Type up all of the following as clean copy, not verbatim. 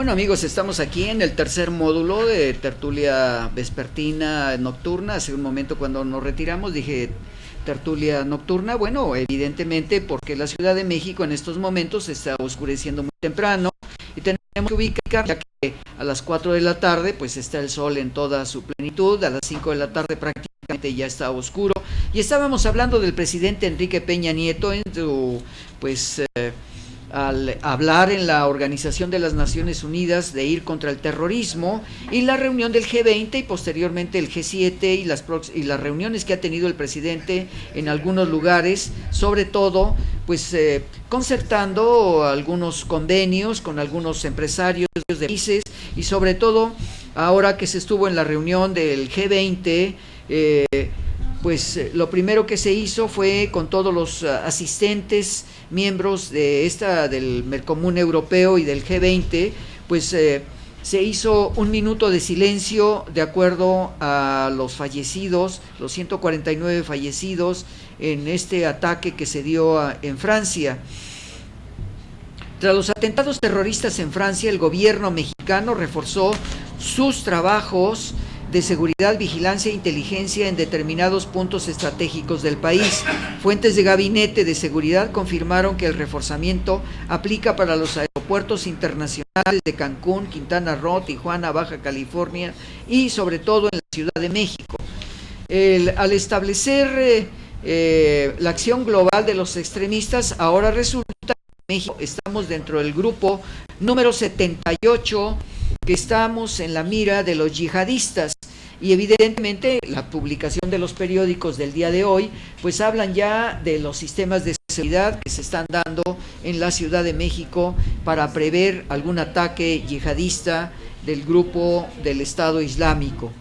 Bueno, amigos, estamos aquí en el tercer módulo de tertulia vespertina nocturna. Hace un momento, cuando nos retiramos, dije tertulia nocturna. Bueno, evidentemente porque la Ciudad de México en estos momentos se está oscureciendo muy temprano y tenemos que ubicar, ya que a las 4 de la tarde pues está el sol en toda su plenitud, a las 5 de la tarde prácticamente ya está oscuro, y estábamos hablando del presidente Enrique Peña Nieto en su al hablar en la Organización de las Naciones Unidas de ir contra el terrorismo, y la reunión del G20 y posteriormente el G7 y las reuniones que ha tenido el presidente en algunos lugares, sobre todo pues concertando algunos convenios con algunos empresarios de países, y sobre todo ahora que se estuvo en la reunión del G20, lo primero que se hizo fue con todos los asistentes, miembros de del Mercomún Europeo y del G20, se hizo un minuto de silencio de acuerdo a los fallecidos, los 149 fallecidos en este ataque que se dio en Francia. Tras los atentados terroristas en Francia, el gobierno mexicano reforzó sus trabajos de seguridad, vigilancia e inteligencia en determinados puntos estratégicos del país. Fuentes de gabinete de seguridad confirmaron que el reforzamiento aplica para los aeropuertos internacionales de Cancún, Quintana Roo, Tijuana, Baja California y sobre todo en la Ciudad de México. Al establecer la acción global de los extremistas, ahora resulta que en México estamos dentro del grupo número 78, que estamos en la mira de los yihadistas, y evidentemente la publicación de los periódicos del día de hoy pues hablan ya de los sistemas de seguridad que se están dando en la Ciudad de México para prever algún ataque yihadista del grupo del Estado Islámico.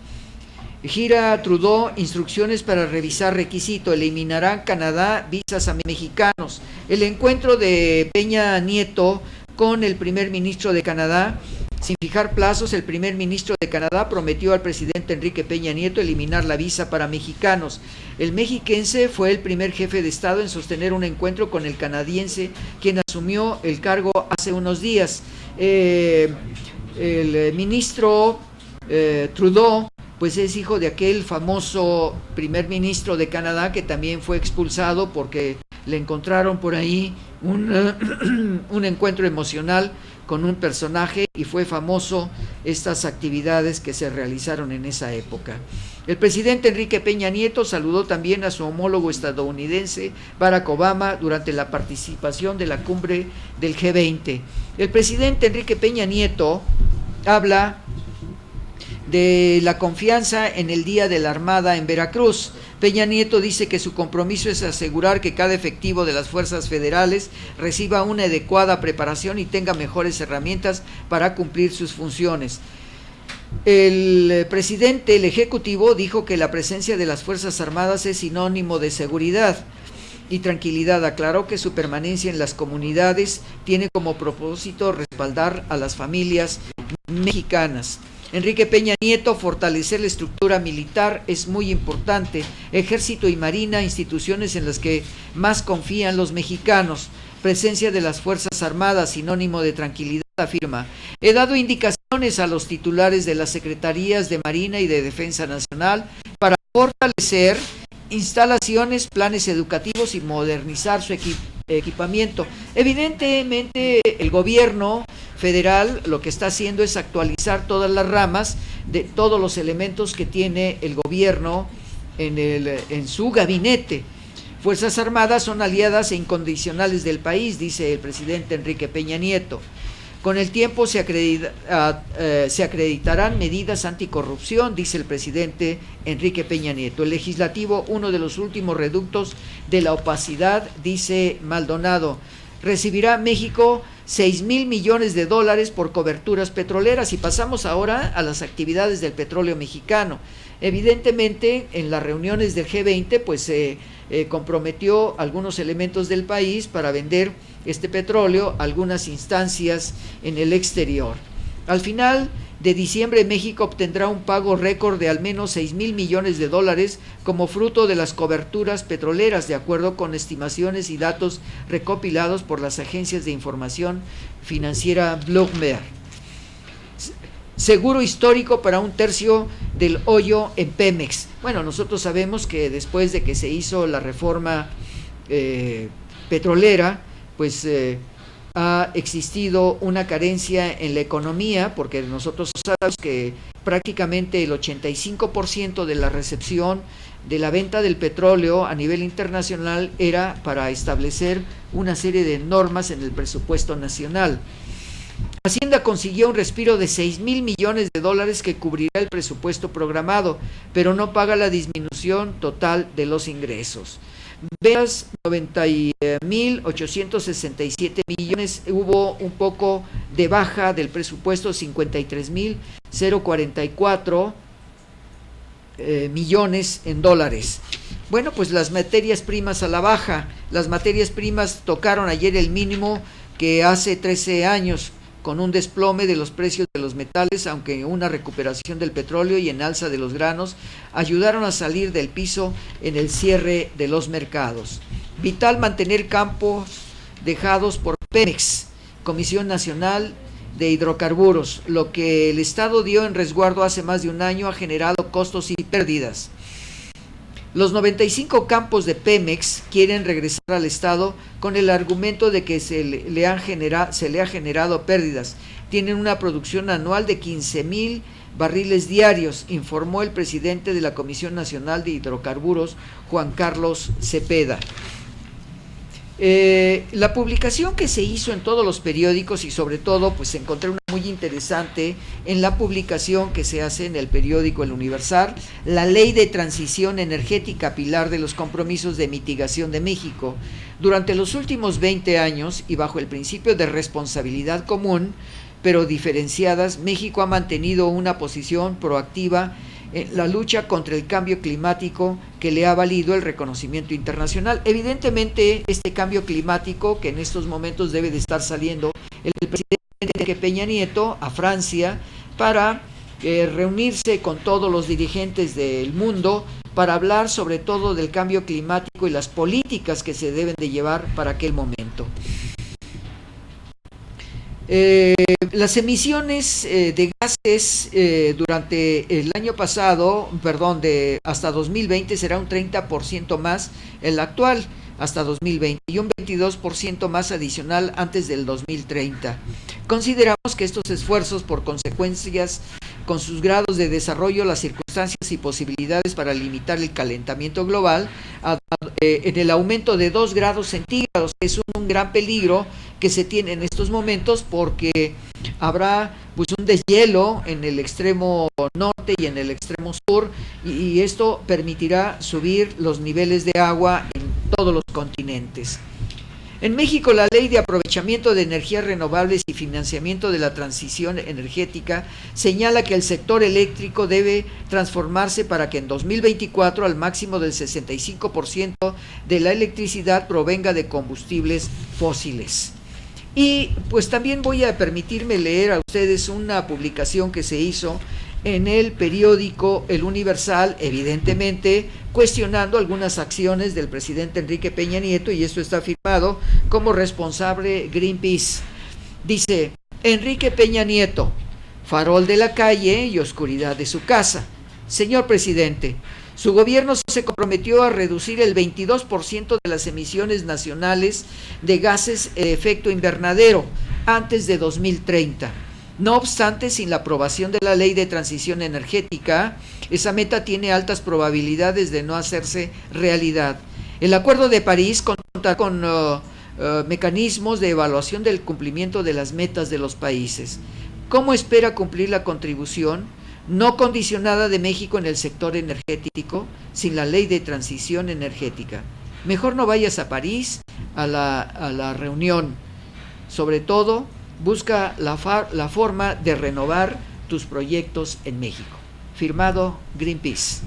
Gira Trudeau instrucciones para revisar requisito, eliminarán Canadá visas a mexicanos. El encuentro de Peña Nieto con el primer ministro de Canadá. Sin fijar plazos, el primer ministro de Canadá prometió al presidente Enrique Peña Nieto eliminar la visa para mexicanos. El mexiquense fue el primer jefe de Estado en sostener un encuentro con el canadiense, quien asumió el cargo hace unos días. El ministro Trudeau pues es hijo de aquel famoso primer ministro de Canadá que también fue expulsado porque le encontraron por ahí un encuentro emocional con un personaje, y fue famoso estas actividades que se realizaron en esa época. El presidente Enrique Peña Nieto saludó también a su homólogo estadounidense Barack Obama durante la participación de la cumbre del G20. El presidente Enrique Peña Nieto habla de la confianza en el Día de la Armada en Veracruz. Peña Nieto dice que su compromiso es asegurar que cada efectivo de las fuerzas federales reciba una adecuada preparación y tenga mejores herramientas para cumplir sus funciones. El presidente, el ejecutivo, dijo que la presencia de las Fuerzas Armadas es sinónimo de seguridad y tranquilidad. Aclaró que su permanencia en las comunidades tiene como propósito respaldar a las familias mexicanas. Enrique Peña Nieto, fortalecer la estructura militar es muy importante. Ejército y Marina, instituciones en las que más confían los mexicanos. Presencia de las Fuerzas Armadas, sinónimo de tranquilidad, afirma. He dado indicaciones a los titulares de las Secretarías de Marina y de Defensa Nacional para fortalecer instalaciones, planes educativos y modernizar su equipamiento. Evidentemente, el gobierno federal lo que está haciendo es actualizar todas las ramas de todos los elementos que tiene el gobierno en su gabinete. Fuerzas Armadas son aliadas e incondicionales del país, dice el presidente Enrique Peña Nieto. Con el tiempo se acreditarán medidas anticorrupción, dice el presidente Enrique Peña Nieto. El legislativo, uno de los últimos reductos de la opacidad, dice Maldonado. Recibirá México 6,000 millones de dólares por coberturas petroleras. Y pasamos ahora a las actividades del petróleo mexicano. Evidentemente, en las reuniones del G20, pues se comprometió algunos elementos del país para vender este petróleo a algunas instancias en el exterior. Al final de diciembre, México obtendrá un pago récord de al menos 6,000 millones de dólares como fruto de las coberturas petroleras, de acuerdo con estimaciones y datos recopilados por las agencias de información financiera Bloomberg. seguro histórico para un tercio del hoyo en Pemex. Bueno, nosotros sabemos que después de que se hizo la reforma petrolera, pues ha existido una carencia en la economía, porque nosotros sabemos que prácticamente el 85% de la recepción de la venta del petróleo a nivel internacional era para establecer una serie de normas en el presupuesto nacional. Hacienda consiguió un respiro de $6,000 millones que cubrirá el presupuesto programado, pero no paga la disminución total de los ingresos. Ventas 90,867 millones, hubo un poco de baja del presupuesto, 53,044 millones en dólares. Bueno, pues las materias primas a la baja. Las materias primas tocaron ayer el mínimo que hace 13 años, con un desplome de los precios de los metales, aunque una recuperación del petróleo y en alza de los granos ayudaron a salir del piso en el cierre de los mercados. Vital mantener campos dejados por Pemex, Comisión Nacional de Hidrocarburos. Lo que el Estado dio en resguardo hace más de un año ha generado costos y pérdidas. Los 95 campos de Pemex quieren regresar al Estado con el argumento de que se le ha generado pérdidas. Tienen una producción anual de 15,000 barriles diarios, informó el presidente de la Comisión Nacional de Hidrocarburos, Juan Carlos Cepeda. La publicación que se hizo en todos los periódicos, y sobre todo pues encontré una muy interesante en la publicación que se hace en el periódico El Universal, la Ley de Transición Energética, pilar de los compromisos de mitigación de México. Durante los últimos 20 años y bajo el principio de responsabilidad común, pero diferenciadas, México ha mantenido una posición proactiva en la lucha contra el cambio climático que le ha valido el reconocimiento internacional. Evidentemente, este cambio climático, que en estos momentos debe de estar saliendo el presidente Peña Nieto a Francia para reunirse con todos los dirigentes del mundo para hablar sobre todo del cambio climático y las políticas que se deben de llevar para aquel momento. Las emisiones de gases durante el año pasado, hasta 2020 será un 30% más el actual, hasta 2020, y un 22% más adicional antes del 2030. Consideramos que estos esfuerzos, por consecuencias con sus grados de desarrollo, las circunstancias y posibilidades para limitar el calentamiento global en el aumento de 2 grados centígrados, que es un gran peligro que se tiene en estos momentos, porque habrá pues un deshielo en el extremo norte y en el extremo sur, y esto permitirá subir los niveles de agua en todos los continentes. En México, la Ley de Aprovechamiento de Energías Renovables y Financiamiento de la Transición Energética señala que el sector eléctrico debe transformarse para que en 2024 al máximo del 65% de la electricidad provenga de combustibles fósiles. Y pues también voy a permitirme leer a ustedes una publicación que se hizo en el periódico El Universal, evidentemente cuestionando algunas acciones del presidente Enrique Peña Nieto, y esto está firmado como responsable Greenpeace. Dice: Enrique Peña Nieto, farol de la calle y oscuridad de su casa. Señor presidente, su gobierno se comprometió a reducir el 22% de las emisiones nacionales de gases de efecto invernadero antes de 2030. No obstante, sin la aprobación de la Ley de Transición Energética, esa meta tiene altas probabilidades de no hacerse realidad. El Acuerdo de París contará con mecanismos de evaluación del cumplimiento de las metas de los países. ¿Cómo espera cumplir la contribución no condicionada de México en el sector energético sin la Ley de Transición Energética? Mejor no vayas a París a la reunión. Sobre todo, busca la forma de renovar tus proyectos en México. Firmado Greenpeace.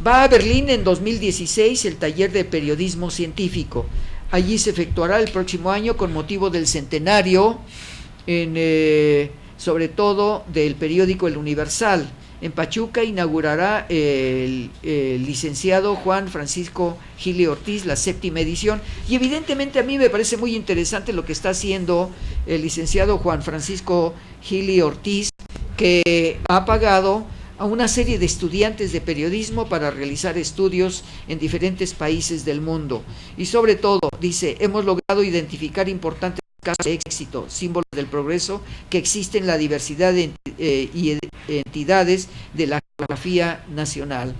Va a Berlín en 2016 el taller de periodismo científico. Allí se efectuará el próximo año con motivo del centenario, sobre todo del periódico El Universal. En Pachuca inaugurará el licenciado Juan Francisco Gili Ortiz la 7ª edición, y evidentemente a mí me parece muy interesante lo que está haciendo el licenciado Juan Francisco Gili Ortiz, que ha pagado a una serie de estudiantes de periodismo para realizar estudios en diferentes países del mundo. Y sobre todo, dice, hemos logrado identificar importantes casos de éxito, símbolos del progreso que existe en la diversidad de entidades de la geografía nacional.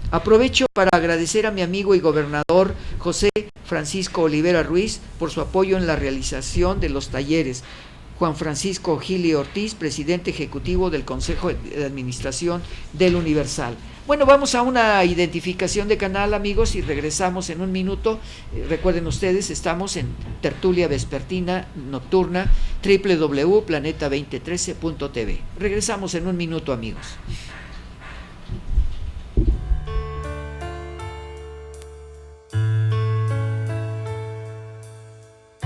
Aprovecho para agradecer a mi amigo y gobernador José Francisco Olivera Ruiz por su apoyo en la realización de los talleres. Juan Francisco Gili Ortiz, presidente ejecutivo del Consejo de Administración del Universal. Bueno, vamos a una identificación de canal, amigos, y regresamos en un minuto. Recuerden ustedes, estamos en tertulia vespertina nocturna, www.planeta2013.tv. Regresamos en un minuto, amigos.